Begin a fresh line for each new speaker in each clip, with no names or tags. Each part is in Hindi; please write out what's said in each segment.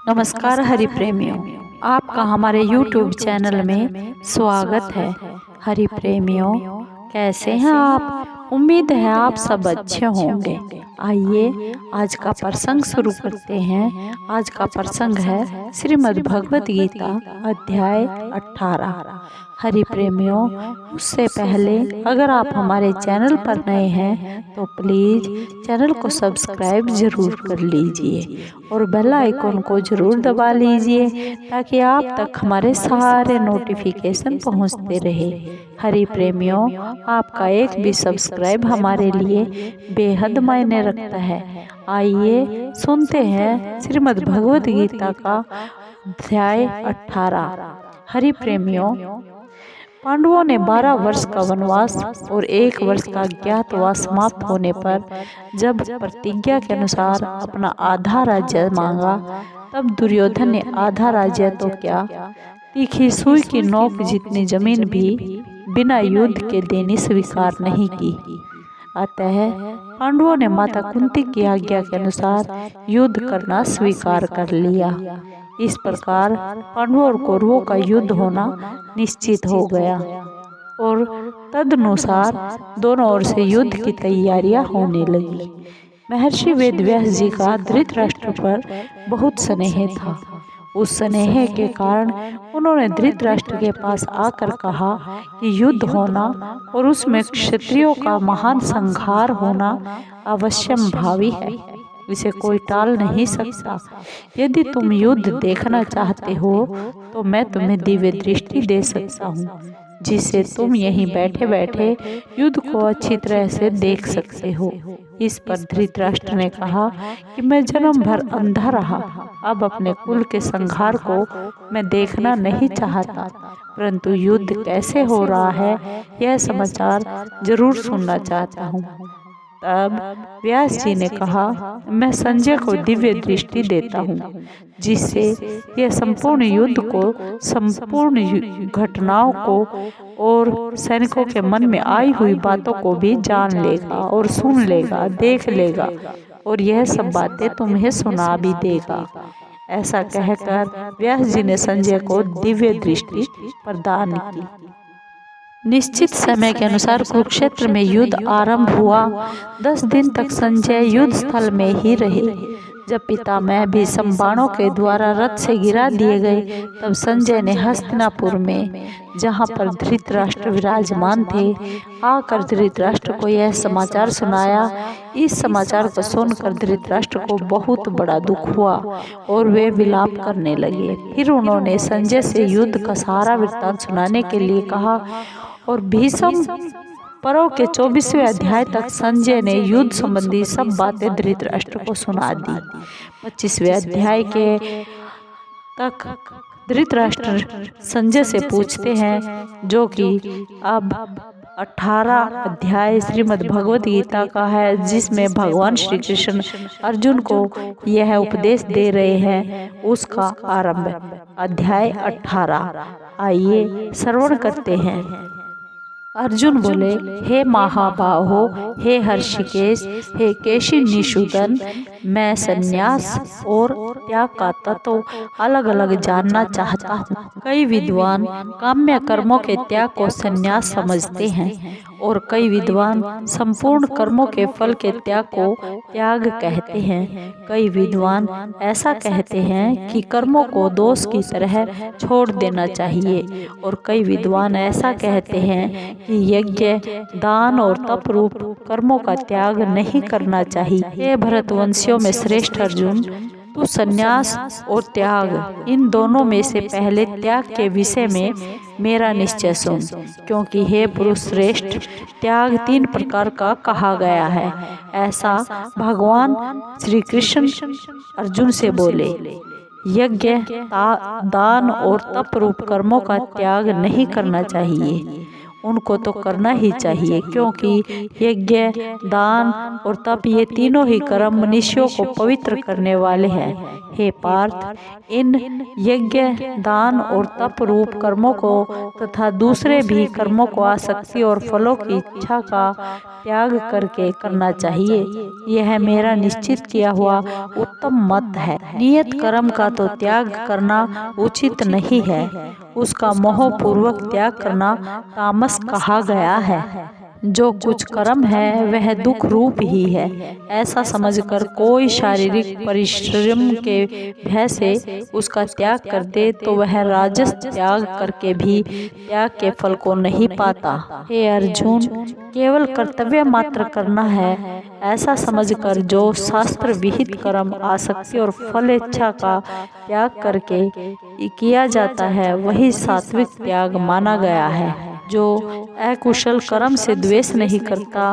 नमस्कार हरि प्रेमियों, आपका हमारे YouTube चैनल में स्वागत है। हरि प्रेमियों, कैसे हैं आप? उम्मीद है आप सब अच्छे होंगे। आइए आज का प्रसंग शुरू करते हैं। आज का प्रसंग है श्रीमद् भगवत गीता अध्याय 18। हरि प्रेमियों, उससे पहले अगर आप हमारे चैनल पर नए हैं तो प्लीज़ चैनल को सब्सक्राइब जरूर कर लीजिए और बेल आइकन को जरूर दबा लीजिए ताकि आप तक हमारे सारे नोटिफिकेशन पहुंचते रहे। हरि प्रेमियों, आपका एक भी सब्सक्राइब हमारे लिए बेहद मायने रखता है। आइए सुनते हैं श्रीमद् भगवत गीता का अध्याय 18। हरि प्रेमियों, पांडवों ने 12 वर्ष का वनवास और 1 वर्ष का अज्ञातवास समाप्त होने पर जब प्रतिज्ञा के अनुसार अपना आधा राज्य मांगा, तब दुर्योधन ने आधा राज्य तो क्या, तीखी सुई की नोक जितनी जमीन भी बिना युद्ध के देनी स्वीकार नहीं की। अतः पांडवों ने माता कुंती की आज्ञा के अनुसार युद्ध करना स्वीकार कर लिया। इस प्रकार पांडवों और कौरवों का युद्ध होना निश्चित हो गया और तदनुसार दोनों ओर से युद्ध की तैयारियां होने लगी। महर्षि वेदव्यास जी का धृतराष्ट्र पर बहुत स्नेह था। उस स्नेह के कारण उन्होंने धृतराष्ट्र के पास आकर कहा कि युद्ध होना और उसमें क्षत्रियों का महान संहार होना अवश्यम भावी है, इसे कोई टाल नहीं सकता। यदि तुम युद्ध देखना चाहते हो तो मैं तुम्हें दिव्य दृष्टि दे सकता हूँ, जिससे तुम यहीं बैठे बैठे युद्ध को अच्छी तरह से देख सकते हो। इस पर धृतराष्ट्र ने कहा कि मैं जन्म भर अंधा रहा, अब अपने कुल के संहार को मैं देखना नहीं चाहता, परंतु युद्ध कैसे हो रहा है यह समाचार जरूर सुनना चाहता हूँ। तब व्यास जी ने कहा, मैं संजय को दिव्य दृष्टि देता हूँ, जिससे यह संपूर्ण युद्ध को, संपूर्ण घटनाओं को और सैनिकों के मन में आई हुई बातों को भी जान लेगा और सुन लेगा, देख लेगा और यह सब बातें तुम्हें सुना भी देगा। ऐसा कहकर व्यास जी ने संजय को दिव्य दृष्टि प्रदान की। निश्चित समय के अनुसार कुरुक्षेत्र में युद्ध आरंभ हुआ। 10 दिन तक संजय युद्ध स्थल में ही रहे। जब पितामह भीष्म बाणों के द्वारा रथ से गिरा दिए गए, तब संजय ने हस्तिनापुर में, जहां पर धृतराष्ट्र विराजमान थे, आकर धृतराष्ट्र को यह समाचार सुनाया। इस समाचार को सुनकर धृतराष्ट्र को बहुत बड़ा दुख हुआ और वे विलाप करने लगे। फिर उन्होंने संजय से युद्ध का सारा वृत्तांत सुनाने के लिए कहा और भीष्म पर्व के 24वें अध्याय तक संजय ने युद्ध संबंधी सब बातें धृतराष्ट्र को सुना दी। 25वें अध्याय के तक धृतराष्ट्र संजय से पूछते हैं, जो कि अब 18 अध्याय श्रीमद् भगवत गीता का है, जिसमें भगवान श्री कृष्ण अर्जुन को यह उपदेश दे रहे हैं, उसका आरंभ। अध्याय 18। आइए श्रवण करते हैं। अर्जुन बोले, हे महाबाहो, हे हर्षिकेश, हे केशी निषूदन, मैं संन्यास और त्याग का तत्व अलग अलग जानना चाहता हूँ। कई विद्वान काम्य कर्मों के त्याग को संन्यास समझते हैं और कई विद्वान संपूर्ण कर्मों के फल के त्याग को त्याग कहते हैं। कई विद्वान ऐसा कहते हैं कि कर्मों को दोष की तरह छोड़ देना चाहिए और कई विद्वान ऐसा कहते हैं कि यज्ञ, दान और तप रूप कर्मों का त्याग नहीं करना चाहिए। हे भरतवंशियों में श्रेष्ठ अर्जुन, तू संन्यास और त्याग, इन दोनों में से पहले त्याग के विषय में मेरा निश्चय सुन, क्योंकि हे पुरुष श्रेष्ठ, त्याग 3 प्रकार का कहा गया है। ऐसा भगवान श्री कृष्ण अर्जुन से बोले। यज्ञ, दान और तप रूप कर्मों का त्याग नहीं करना चाहिए। उनको तो करना ही चाहिए, क्योंकि यज्ञ, दान और तप ये तीनों ही कर्म मनुष्यों को पवित्र करने वाले हैं। हे पार्थ, इन यज्ञ, दान और तप रूप कर्मों को तथा दूसरे भी कर्मों को आसक्ति और फलों की इच्छा का त्याग करके करना चाहिए। यह मेरा निश्चित किया हुआ उत्तम मत है। नियत कर्म का तो त्याग करना उचित नहीं है, उसका मोहपूर्वक त्याग करना तामस कहा गया है। जो कुछ कर्म है वह दुख रूप ही है, ऐसा समझकर कोई शारीरिक परिश्रम के भय से उसका त्याग कर दे तो वह राजस त्याग करके भी त्याग के फल को नहीं पाता। हे अर्जुन, केवल कर्तव्य मात्र करना है, ऐसा समझकर जो शास्त्र विहित कर्म आसक्ति और फल इच्छा का त्याग करके किया जाता है वही सात्विक त्याग माना गया है। जो अकुशल कर्म से द्वेष नहीं करता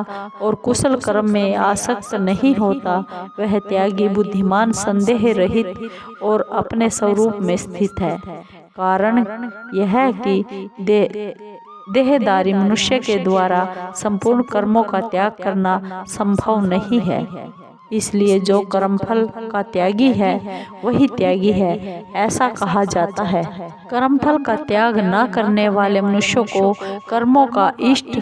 और कुशल कर्म में आसक्त नहीं होता वह त्यागी बुद्धिमान, संदेह रहित और अपने स्वरूप में स्थित है। कारण यह है कि देहधारी मनुष्य के द्वारा संपूर्ण कर्मों का त्याग करना संभव नहीं है। इसलिए जो कर्मफल का त्यागी है वही त्यागी है, ऐसा कहा जाता है। कर्मफल का त्याग न करने वाले मनुष्यों को कर्मों का इष्ट,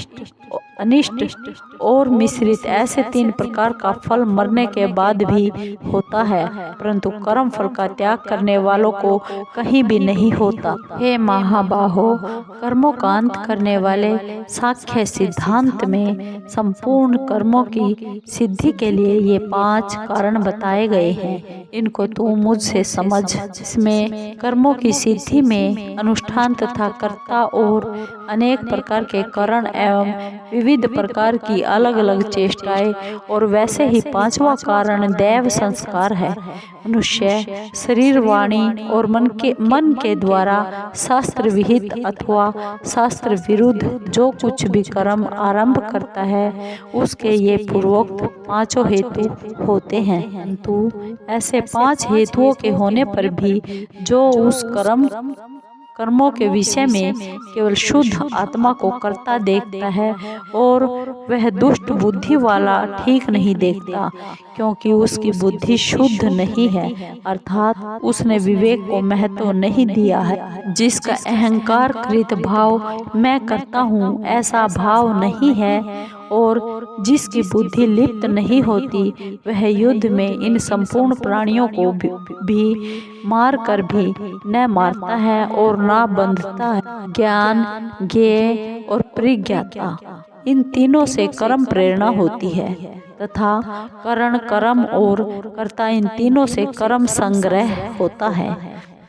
अनिष्ट और मिश्रित ऐसे 3 प्रकार का फल मरने के बाद भी होता है, परंतु कर्म फल का त्याग करने वालों को कहीं भी नहीं होता। हे महाबाहो, कर्मों का अंत करने वाले सांख्य सिद्धांत में संपूर्ण कर्मों की सिद्धि के लिए ये 5 कारण बताए गए हैं। इनको तू मुझसे समझ। इसमें कर्मों की सिद्धि में अनुष्ठान तथा कर्ता और अनेक प्रकार के कारण एवं विविध प्रकार की अलग अलग चेष्टाएं और वैसे ही 5वां कारण दैव संस्कार है। मनुष्य शरीर, वाणी और मन के द्वारा शास्त्र विहित अथवा शास्त्र विरुद्ध जो कुछ भी कर्म आरंभ करता है उसके ये पूर्वोक्त 5 हेतु होते हैं। परंतु ऐसे 5 हेतुओं के होने पर भी जो उस कर्मों के विषय में केवल शुद्ध आत्मा को करता देखता है और वह दुष्ट बुद्धि वाला ठीक नहीं देखता, क्योंकि उसकी बुद्धि शुद्ध नहीं है, अर्थात उसने विवेक को महत्व नहीं दिया है। जिसका अहंकार कृत भाव मैं करता हूँ ऐसा भाव नहीं है और जिसकी बुद्धि लिप्त नहीं होती वह युद्ध में इन संपूर्ण प्राणियों को भी मार कर भी न मारता है और न बंधता है। ज्ञान, ज्ञेय और प्रज्ञाता, इन तीनों से कर्म प्रेरणा होती है तथा करण, कर्म और कर्ता, इन तीनों से कर्म संग्रह होता है।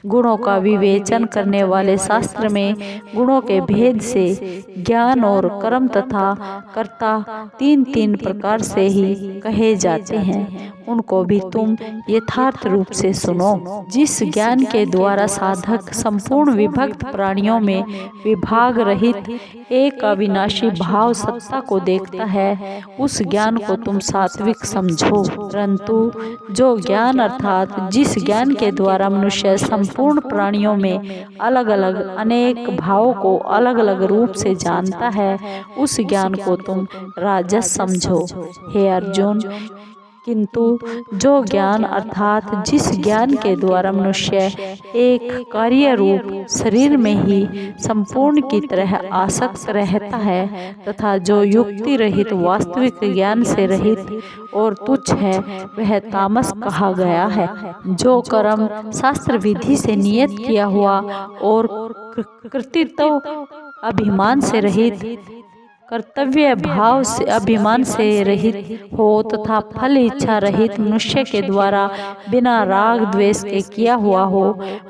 गुणों का विवेचन करने वाले शास्त्र में गुणों के भेद से ज्ञान और कर्म तथा कर्ता 3 प्रकार से ही कहे जाते हैं, उनको भी तुम यथार्थ रूप से सुनो। जिस ज्ञान के द्वारा साधक संपूर्ण विभक्त प्राणियों में विभाग रहित एक अविनाशी भाव सत्ता को देखता है उस ज्ञान को तुम सात्विक समझो। परंतु जो ज्ञान अर्थात जिस ज्ञान के द्वारा मनुष्य संपूर्ण प्राणियों में अलग अलग अनेक भावों को अलग अलग रूप से जानता है उस ज्ञान को तुम राजस समझो। हे अर्जुन, किंतु जो ज्ञान अर्थात जिस ज्ञान के द्वारा मनुष्य एक कार्य रूप शरीर में ही संपूर्ण की तरह आसक्त रहता है तथा जो युक्ति रहित वास्तविक ज्ञान से रहित और तुच्छ है वह तामस कहा गया है। जो कर्म शास्त्र विधि से नियत किया हुआ और कृतित्व अभिमान से रहित, कर्तव्य भाव से अभिमान से रहित हो तथा फल इच्छा रहित मनुष्य के द्वारा बिना राग द्वेष के किया हुआ हो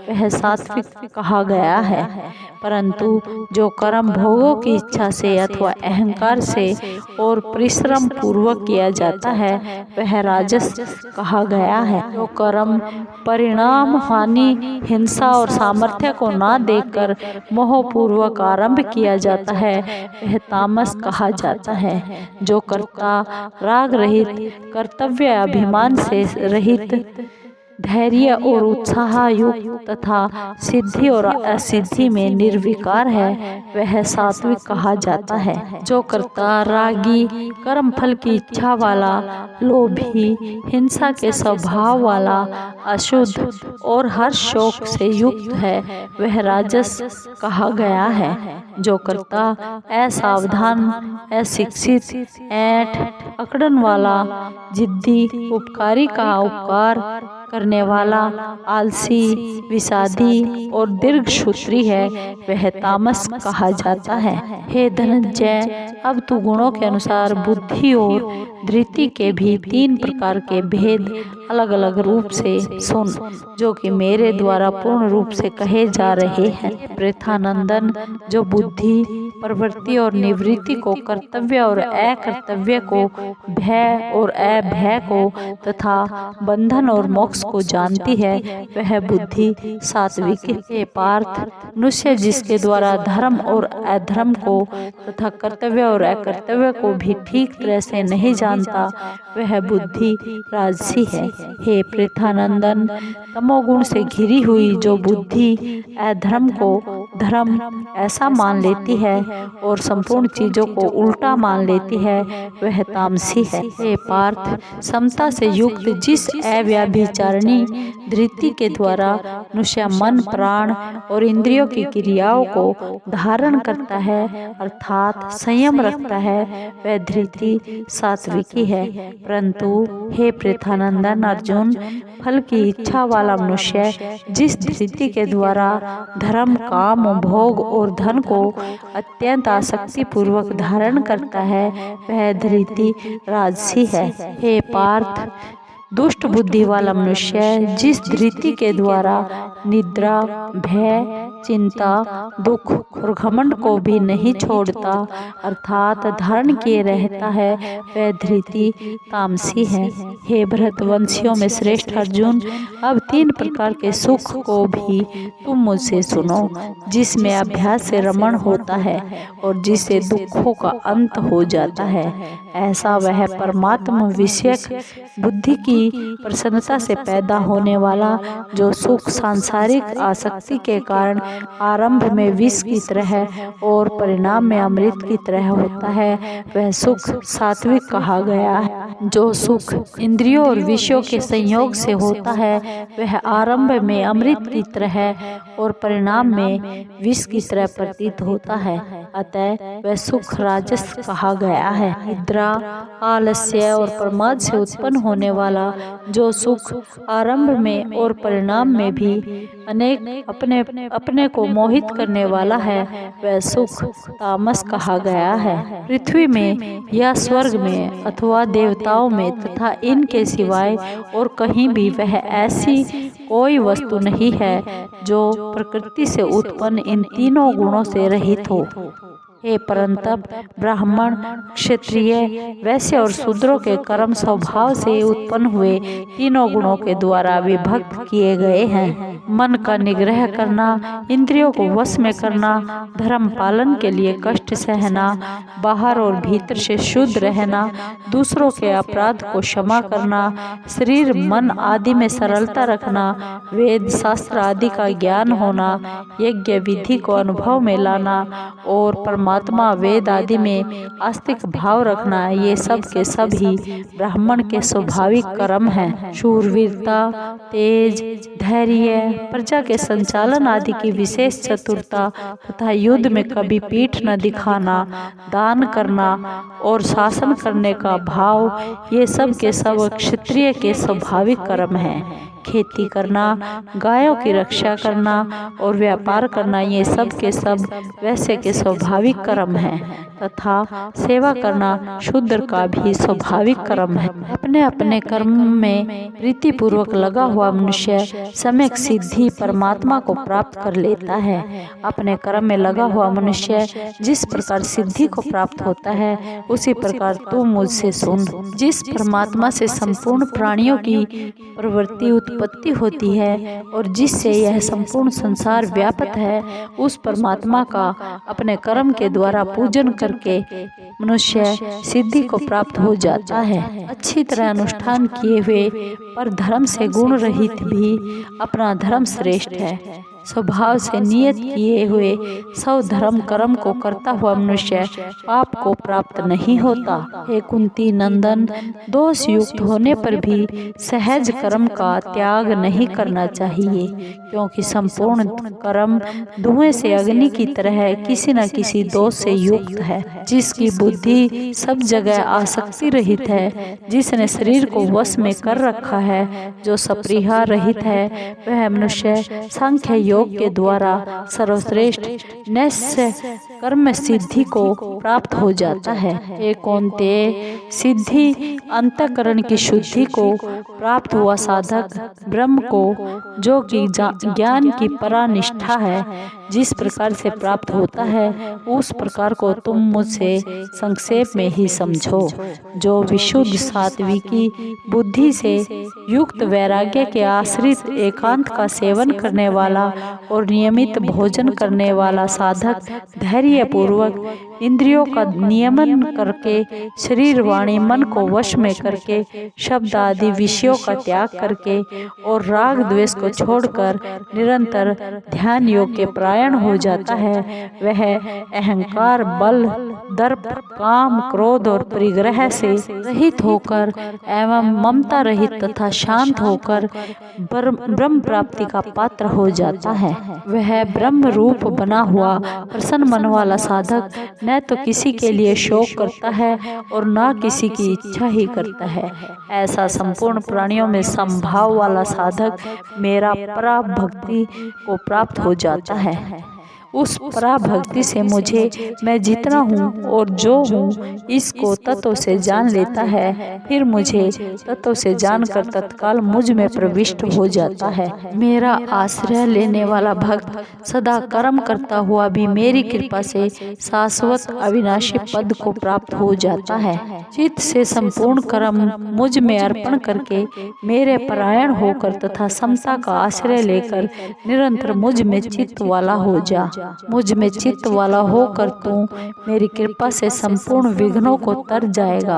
वह सात्विक कहा गया है। परंतु जो कर्म भोगों की इच्छा से अथवा अहंकार से और परिश्रम पूर्वक किया जाता है वह राजस कहा गया है। जो कर्म परिणाम, हानि, हिंसा और सामर्थ्य को ना देखकर मोहपूर्वक आरंभ किया जाता है वह तामस कहा जाता है। जो कर्ता राग रहित, कर्तव्य अभिमान से रहित धैर्य और उत्साह युक्त तथा सिद्धि और असिद्धि में निर्विकार है, वह सात्विक कहा जाता है। जो कर्ता, रागी, कर्म फल की इच्छा वाला, लोभी, हिंसा के स्वभाव वाला, अशुद्ध और हर शोक से युक्त है, वह राजस कहा गया है। जो कर्ता असावधान, अशिक्षित, ऐंठ, अकड़न वाला, जिद्दी, उपकारी का उपकार करने वाला, आलसी, विषादी और दीर्घसूत्री है, वह तामस कहा जाता है। हे धनंजय, अब तू गुणों के अनुसार बुद्धि और धृति के भी 3 प्रकार के भेद अलग अलग रूप से सुन, जो कि मेरे द्वारा पूर्ण रूप से कहे जा रहे हैं। पृथानंदन, जो बुद्धि, प्रवृत्ति और निवृत्ति को, कर्तव्य और अकर्तव्य को, भय और अभय को तथा बंधन और मोक्ष को जानती है, वह बुद्धि सात्विक है। पार्थ, मनुष्य जिसके द्वारा धर्म और अधर्म को तथा कर्तव्य और अकर्तव्य को भी ठीक तरह से नहीं जानता, वह बुद्धि राजसी है। हे पृथानंदन, तमोगुण से घिरी हुई जो बुद्धि अधर्म को धर्म ऐसा मान लेती है और संपूर्ण चीजों को उल्टा मान लेती है, वह तामसी है। हे पार्थ, समता से युक्त जिस अव्यभिचारिणी धृति के द्वारा मनुष्य मन, प्राण और इंद्रियों की क्रियाओं को धारण करता है अर्थात संयम रखता है, वह धृति सात्विकी है। परंतु हे पृथानंदन अर्जुन, फल की इच्छा वाला मनुष्य जिस धृति के द्वारा धर्म, काम, भोग और धन को अत्यंत आसक्ति पूर्वक धारण करता है, वह धृति राजसी है। हे पार्थ, दुष्ट बुद्धि वाला मनुष्य जिस धृति के द्वारा निद्रा, भय, चिंता, दुख और घमंड को भी नहीं छोड़ता अर्थात धारण किए रहता है, वह धृति तामसी है। हे भरतवंशियों में श्रेष्ठ अर्जुन, अब 3 प्रकार के सुख को भी तुम मुझसे सुनो, जिसमें अभ्यास से रमण होता है और जिससे दुखों का अंत हो जाता है। ऐसा वह परमात्मा विषयक बुद्धि की प्रसन्नता से पैदा होने वाला जो सुख सांसारिक आसक्ति के कारण आरंभ में विष की तरह और परिणाम में अमृत की तरह होता है, वह सुख सात्विक कहा गया है। जो सुख इंद्रियों और विषयों के संयोग से होता है, वह आरंभ में अमृत की तरह और परिणाम में विष की तरह प्रतीत होता है, अतः वह सुख राजस कहा गया है। निद्रा, आलस्य और प्रमाद से उत्पन्न होने वाला जो सुख आरंभ में और परिणाम में भी अनेक अपने को मोहित करने वाला है, वह सुख तामस कहा गया है। पृथ्वी में या स्वर्ग में अथवा देवताओं में तथा इनके सिवाय और कहीं भी वह ऐसी कोई वस्तु नहीं है जो प्रकृति से उत्पन्न इन तीनों गुणों से रहित हो। हे परंतप, ब्राह्मण, क्षत्रिय, वैश्य और शूद्रों के कर्म स्वभाव से उत्पन्न हुए तीनों गुणों के द्वारा विभक्त किए गए हैं। मन का निग्रह करना, इंद्रियों को वश में करना, धर्म पालन के लिए कष्ट सहना, बाहर और भीतर से शुद्ध रहना, दूसरों के अपराध को क्षमा करना, शरीर, मन आदि में सरलता रखना, वेद शास्त्र आदि का ज्ञान होना, यज्ञ विधि को अनुभव में लाना और परमात्मा वेद आदि में आस्तिक भाव रखना, ये सब के सब ही ब्राह्मण के स्वाभाविक कर्म हैं। शूरवीरता, तेज, धैर्य, प्रजा के संचालन आदि की विशेष चतुरता तथा युद्ध में कभी पीठ न दिखाना, दान करना और शासन करने का भाव, ये सब के सब क्षत्रिय के स्वाभाविक कर्म हैं। खेती करना, गायों की रक्षा करना और व्यापार करना, ये सब के सब वैसे के स्वाभाविक कर्म हैं तथा सेवा करना शूद्र का भी स्वाभाविक कर्म है। अपने अपने कर्म में प्रीति पूर्वक लगा हुआ मनुष्य सम्यक सिद्धि परमात्मा को प्राप्त कर लेता है। अपने कर्म में लगा हुआ मनुष्य जिस प्रकार सिद्धि को प्राप्त होता है, उसी प्रकार तू मुझसे सुन। जिस परमात्मा से संपूर्ण प्राणियों की प्रवृत्ति उत्पत्ति होती है और जिससे यह संपूर्ण संसार व्याप्त है, उस परमात्मा का अपने कर्म के द्वारा पूजन करके मनुष्य सिद्धि को प्राप्त हो जाता है। अच्छी तरह अनुष्ठान किए हुए पर धर्म से गुण रहित भी अपना धर्म श्रेष्ठ है। स्वभाव से नियत किए हुए सब धर्म कर्म को करता हुआ मनुष्य पाप को प्राप्त नहीं होता। हे कुंती नंदन, दोष युक्त होने पर भी सहज कर्म का त्याग नहीं करना चाहिए, क्योंकि संपूर्ण कर्म धुएं से अग्नि की तरह किसी न किसी दोष से युक्त है। जिसकी बुद्धि सब जगह आसक्ति रहित है, जिसने शरीर को वश में कर रखा है, जो सप्रिया रहित है, वह मनुष्य सांख्य योग के द्वारा सर्वश्रेष्ठ नैष्य कर्म सिद्धि को प्राप्त हो जाता है। हे कौन्तेय, सिद्धि अंतःकरण की शुद्धि को प्राप्त हुआ साधक ब्रह्म को, जो कि ज्ञान की परानिष्ठा है, जिस प्रकार से प्राप्त होता है, उस प्रकार को तुम मुझसे संक्षेप में ही समझो। जो विशुद्ध सात्विकी बुद्धि से युक्त वैराग्य के आश्रित एकांत का सेवन करने वाला और नियमित भोजन करने वाला साधक धैर्य पूर्वक इंद्रियों का नियमन करके शरीर वाणी मन को वश में करके शब्द आदि विषयों का त्याग करके और राग द्वेष को छोड़कर निरंतर ध्यान योग के परायण हो जाता है, वह अहंकार, बल, दर्प, काम, क्रोध और परिग्रह से रहित होकर एवं ममता रहित तथा शांत होकर ब्रह्म प्राप्ति का पात्र हो जाता है। वह ब्रह्म रूप बना हुआ प्रसन्न मन वाला साधक न तो किसी के लिए शोक करता है और न किसी की इच्छा ही करता है। ऐसा संपूर्ण प्राणियों में समभाव वाला साधक मेरा पराभक्ति को प्राप्त हो जाता है। उस पराभक्ति से मुझे मैं जितना हूँ और जो हूँ इसको तत्व से जान लेता है, फिर मुझे तत्व से जानकर तत्काल मुझ में प्रविष्ट हो जाता है। मेरा आश्रय लेने वाला भक्त सदा कर्म करता हुआ भी मेरी कृपा से शाश्वत अविनाशी पद को प्राप्त हो जाता है। चित्त से संपूर्ण कर्म मुझ में अर्पण करके मेरे परायण होकर तथा समता का आश्रय लेकर निरंतर मुझ में चित्त वाला हो जा। मुझ में चित्त वाला होकर तू मेरी कृपा से संपूर्ण विघ्नों को तर जाएगा,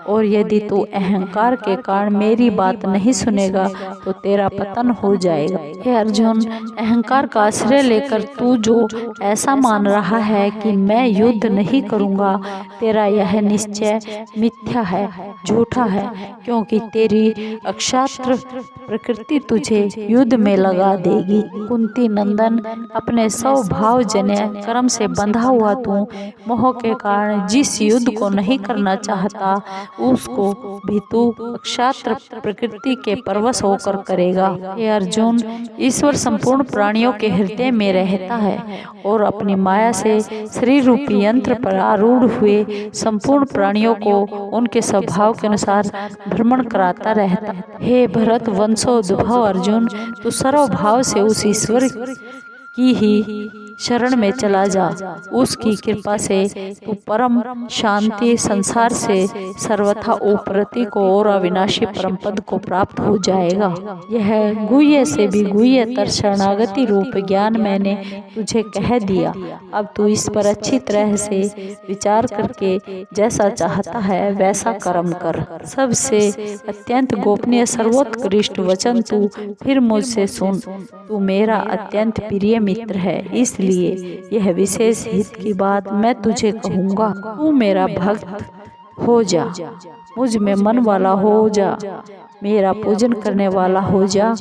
और यदि तू अहंकार के कारण मेरी बात नहीं सुनेगा तो तेरा पतन हो जाएगा। हे अर्जुन, अहंकार का आश्रय लेकर तू जो ऐसा मान रहा है कि मैं युद्ध नहीं करूंगा, तेरा यह निश्चय मिथ्या है, झूठा है, क्योंकि तेरी अक्षात्र प्रकृति तुझे युद्ध में लगा देगी। कुंती नंदन, अपने स्वभावजन्य कर्म से बंधा हुआ तू मोह के कारण जिस युद्ध को नहीं करना चाहता, उसको भी तू अक्षात्र प्रकृति के परवश होकर करेगा। हे अर्जुन, ईश्वर संपूर्ण प्राणियों के हृदय में रहता है और अपनी माया से शरीर रूपी यंत्र पर आरूढ़ हुए संपूर्ण प्राणियों को उनके स्वभाव के अनुसार भ्रमण कराता रहता है। हे भरत वंशोद्भव अर्जुन, तू सर्वभाव से उस ईश्वर की ही शरण में चला जा। उसकी कृपा से तू परम शांति संसार से सर्वथा उपरति को और अविनाशी परम पद को प्राप्त हो जाएगा। यह गुह्य से भी गुह्यतर शरणागति रूप ज्ञान मैंने तुझे कह दिया। अब तू इस पर अच्छी तरह से विचार करके जैसा चाहता है वैसा कर्म कर। सबसे अत्यंत गोपनीय सर्वोत्कृष्ट वचन तू फिर मुझसे सुन। तू मेरा अत्यंत प्रिय मित्र है, इसलिए यह विशेष हित की बात मैं तुझे कहूँगा। तू मेरा भक्त हो जा, मुझ में मन वाला हो जा, मेरा पूजन करने वाला हो जा,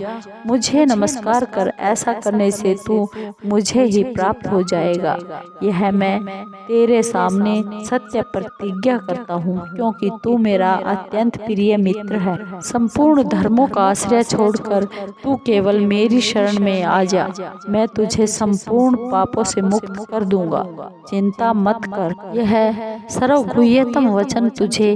मुझे नमस्कार कर। ऐसा करने से तू मुझे ही प्राप्त हो जाएगा। यह मैं तेरे सामने सत्य प्रतिज्ञा करता हूँ, क्योंकि तू मेरा अत्यंत प्रिय मित्र है। संपूर्ण धर्मों का आश्रय छोड़कर तू केवल मेरी शरण में आ जा, मैं तुझे संपूर्ण पापों से मुक्त कर दूंगा। चिंता मत कर। यह सर्वगुह्यतम वचन तुझे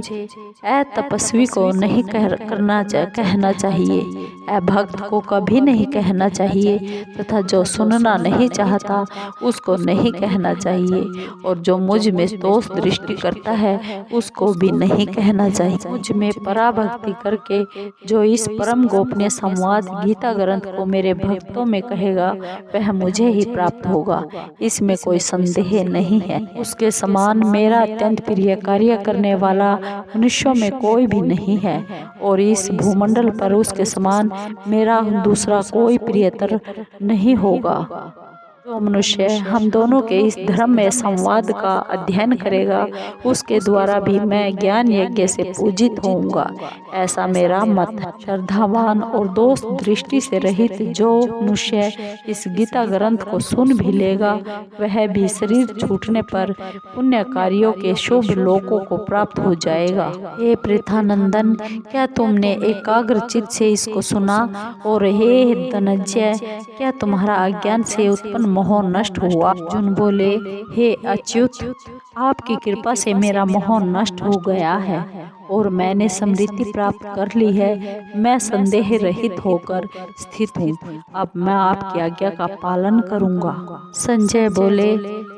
अतपस्वी को नहीं करना कहना चाहिए, अभक्त को कभी नहीं कहना चाहिए, तथा जो सुनना नहीं चाहता उसको नहीं कहना चाहिए, और जो मुझ में दोष दृष्टि करता है उसको भी नहीं कहना चाहिए। मुझ में पराभक्ति करके जो इस परम गोपनीय संवाद गीता ग्रंथ को मेरे भक्तों में कहेगा वह मुझे ही प्राप्त होगा, इसमें कोई संदेह नहीं है। उसके समान मेरा अत्यंत प्रिय कार्य करने वाला मनुष्यों में कोई भी नहीं है, और इस भूमंडल पर उसके समान मेरा दूसरा कोई प्रियतर नहीं होगा। जो मनुष्य हम दोनों के इस धर्म में संवाद का अध्ययन करेगा उसके द्वारा भी मैं ज्ञान यज्ञ से पूजित होऊंगा, ऐसा मेरा मत है। श्रद्धावान और दोष दृष्टि से रहित जो मनुष्य इस गीता ग्रंथ को सुन भी लेगा वह भी शरीर छूटने पर पुण्य कार्यों के शुभ लोकों को प्राप्त हो जाएगा। हे पृथानंदन, क्या तुमने एकाग्र चित्त से इसको सुना? और हे धनंजय, क्या तुम्हारा अज्ञान से उत्पन्न मोह नष्ट हुआ? अर्जुन बोले, हे अच्युत, आपकी कृपा से मेरा मोह नष्ट हो गया है और मैंने समृद्धि प्राप्त कर ली है। मैं संदेह रहित होकर स्थित हूँ। अब मैं आपकी आज्ञा का पालन करूँगा। संजय बोले,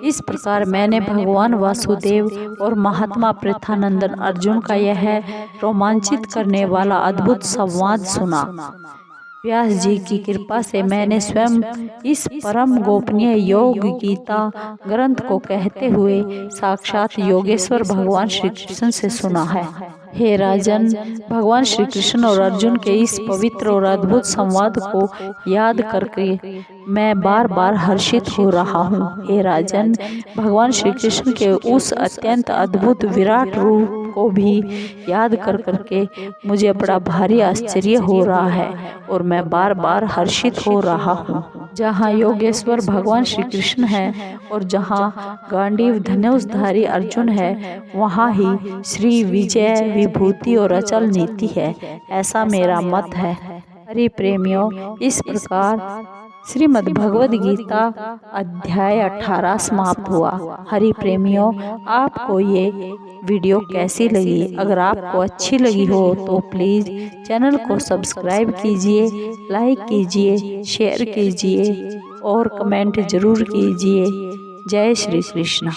इस प्रकार मैंने भगवान वासुदेव और महात्मा पृथानंदन अर्जुन का यह रोमांचित करने वाला अद्भुत संवाद सुना। व्यास जी की कृपा से मैंने स्वयं इस परम गोपनीय योग गीता ग्रंथ को कहते हुए साक्षात योगेश्वर भगवान श्री कृष्ण से सुना है। हे राजन, भगवान श्री कृष्ण और अर्जुन के इस पवित्र और अद्भुत संवाद को याद करके मैं बार बार हर्षित हो रहा हूँ। हे राजन, भगवान श्री कृष्ण के उस अत्यंत अद्भुत विराट रूप को भी याद कर करके मुझे बड़ा भारी आश्चर्य हो रहा है और मैं बार बार हर्षित हो रहा हूँ। जहाँ योगेश्वर भगवान श्री कृष्ण है और जहाँ गांडीव धनुषधारी अर्जुन है, वहाँ ही श्री विजय विभूति और अचल नीति है, ऐसा मेरा मत है। हरि प्रेमियों, इस प्रकार श्रीमद् भगवद गीता अध्याय 18 समाप्त हुआ। हरि प्रेमियों, आपको ये वीडियो कैसी लगी? अगर आपको अच्छी लगी हो तो प्लीज़ चैनल को सब्सक्राइब कीजिए, लाइक कीजिए, शेयर कीजिए और कमेंट जरूर कीजिए। जय श्री कृष्ण।